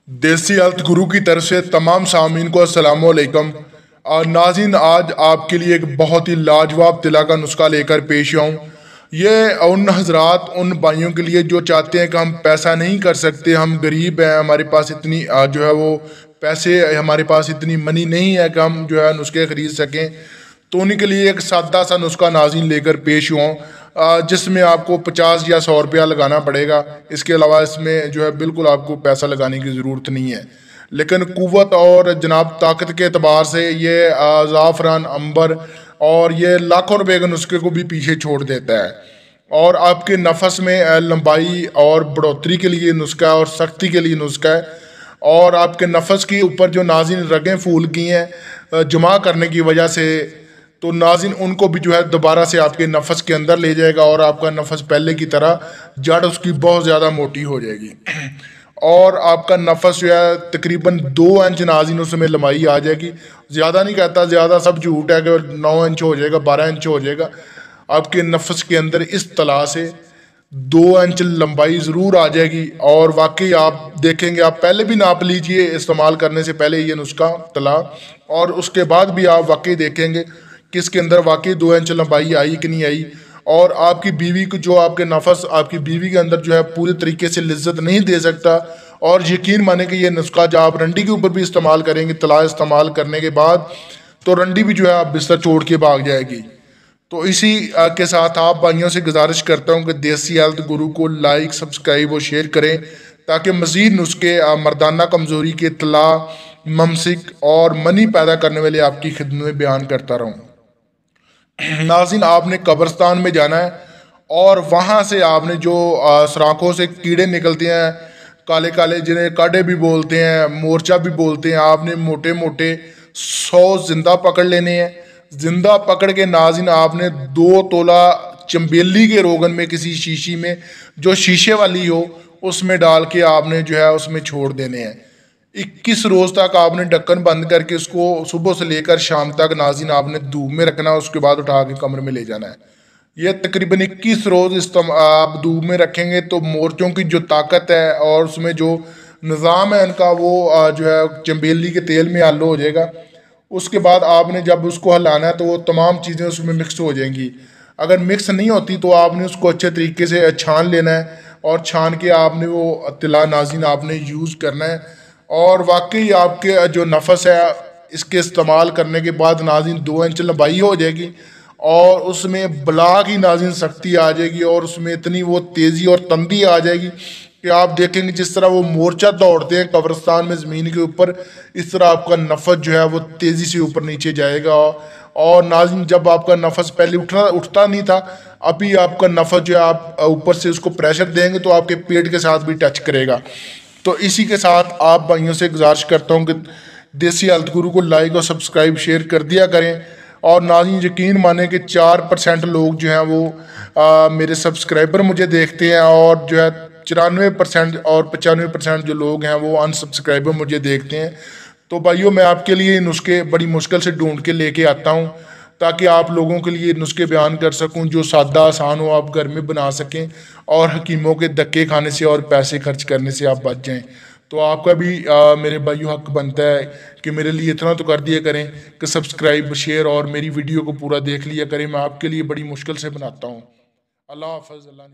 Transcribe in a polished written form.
देसी हेल्थ गुरु की तरफ से तमाम सामीन को अस्सलाम वालेकुम। नाज़रीन, आज आपके लिए एक बहुत ही लाजवाब तिला का नुस्खा लेकर पेश आऊँ। ये उन हजरात, उन भाइयों के लिए जो चाहते हैं कि हम पैसा नहीं कर सकते, हम गरीब हैं, हमारे पास इतनी जो है वो पैसे, हमारे पास इतनी मनी नहीं है कि हम जो है नुस्खे खरीद सकें। तो उन्हीं के लिए एक सादा सा नुस्खा नाज़रीन लेकर पेश हुआ हूँ, जिसमें आपको 50 या 100 रुपया लगाना पड़ेगा। इसके अलावा इसमें जो है बिल्कुल आपको पैसा लगाने की ज़रूरत नहीं है। लेकिन कुव्वत और जनाब ताकत के अतबार से ये ज़ाफ़रान, अंबर और ये लाखों रुपए के नुस्खे को भी पीछे छोड़ देता है। और आपके नफस में लंबाई और बढ़ोतरी के लिए नुस्खा है और सख्ती के लिए नुस्खा है। और आपके नफस के ऊपर जो नाज़रीन रगें फूल गई हैं जमा करने की वजह से, तो नाज़रीन उनको भी जो है दोबारा से आपके नफस के अंदर ले जाएगा और आपका नफस पहले की तरह जड़ उसकी बहुत ज़्यादा मोटी हो जाएगी। और आपका नफस जो है तकरीबन 2 इंच नाज़रीन उसमें लंबाई आ जाएगी। ज़्यादा नहीं कहता, ज़्यादा सब झूठ है कि 9 इंच हो जाएगा, 12 इंच हो जाएगा। आपके नफस के अंदर इस तला से 2 इंच लंबाई ज़रूर आ जाएगी। और वाकई आप देखेंगे, आप पहले भी नाप लीजिए इस्तेमाल करने से पहले ये नुस्खा तला, और उसके बाद भी आप वाकई देखेंगे कि इसके अंदर वाकई 2 इंच लंबाई आई कि नहीं आई। और आपकी बीवी को, जो आपके नफस आपकी बीवी के अंदर जो है पूरे तरीके से लिज्जत नहीं दे सकता। और यकीन माने कि ये नुस्खा जब आप रंडी के ऊपर भी इस्तेमाल करेंगे, तला इस्तेमाल करने के बाद, तो रंडी भी जो है आप बिस्तर छोड़ के भाग जाएगी। तो इसी के साथ आप भाइयों से गुजारिश करता हूँ कि देसी हेल्थ गुरु को लाइक, सब्सक्राइब और शेयर करें, ताकि मज़ीद नुस्खे मर्दाना कमज़ोरी के तला, ममसिक और मनी पैदा करने वाले आपकी खिदमत में बयान करता रहूँ। नाज़रीन, आपने कब्रिस्तान में जाना है और वहाँ से आपने जो सराखों से कीड़े निकलते हैं, काले काले, जिन्हें काडे भी बोलते हैं, मोर्चा भी बोलते हैं, आपने मोटे मोटे 100 जिंदा पकड़ लेने हैं। जिंदा पकड़ के नाज़रीन आपने 2 तोला चंबेली के रोगन में, किसी शीशी में जो शीशे वाली हो, उसमें डाल के आपने जो है उसमें छोड़ देने हैं। 21 रोज़ तक आपने ढक्कन बंद करके उसको सुबह से लेकर शाम तक नाज़रीन आपने धूप में रखना है। उसके बाद उठा के कमरे में ले जाना है। यह तकरीबन 21 रोज़ आप धूप में रखेंगे तो मोर्चों की जो ताकत है और उसमें जो निज़ाम है इनका, वो जो है चंबेली के तेल में आलू हो जाएगा। उसके बाद आपने जब उसको हिलाना है तो वो तमाम चीज़ें उसमें मिक्स हो जाएंगी। अगर मिक्स नहीं होती तो आपने उसको अच्छे तरीके से छान लेना है और छान के आपने वो तिला नाज़रीन आपने यूज़ करना है। और वाकई आपके जो नफस है, इसके इस्तेमाल करने के बाद नाज़रीन 2 इंच लंबाई हो जाएगी और उसमें ब्लाक ही नाज़रीन सख्ती आ जाएगी और उसमें इतनी वो तेज़ी और तंदी आ जाएगी कि आप देखेंगे जिस तरह वो मोर्चा दौड़ते हैं कब्रिस्तान में ज़मीन के ऊपर, इस तरह आपका नफस जो है वो तेज़ी से ऊपर नीचे जाएगा। और नाज़रीन, जब आपका नफस पहले उठता नहीं था, अभी आपका नफस जो है आप ऊपर से उसको प्रेशर देंगे तो आपके पेट के साथ भी टच करेगा। तो इसी के साथ आप भाइयों से गुजारिश करता हूँ कि देसी हेल्थ गुरु को लाइक और सब्सक्राइब शेयर कर दिया करें। और नाज़रीन, यकीन माने कि 4% लोग जो हैं वो मेरे सब्सक्राइबर मुझे देखते हैं और जो है 94% और 95% जो लोग हैं वो अनसब्सक्राइबर मुझे देखते हैं। तो भाइयों, मैं आपके लिए नुस्खे बड़ी मुश्किल से ढूंढ के लेके आता हूँ ताकि आप लोगों के लिए नुस्खे बयान कर सकूं जो सादा आसान हो, आप घर में बना सकें और हकीमों के धक्के खाने से और पैसे खर्च करने से आप बच जाएं। तो आपका भी मेरे भाइयों हक बनता है कि मेरे लिए इतना तो कर दिया करें कि सब्सक्राइब, शेयर और मेरी वीडियो को पूरा देख लिया करें। मैं आपके लिए बड़ी मुश्किल से बनाता हूँ। अल्लाह हाफ़िज़। अल्लाह ने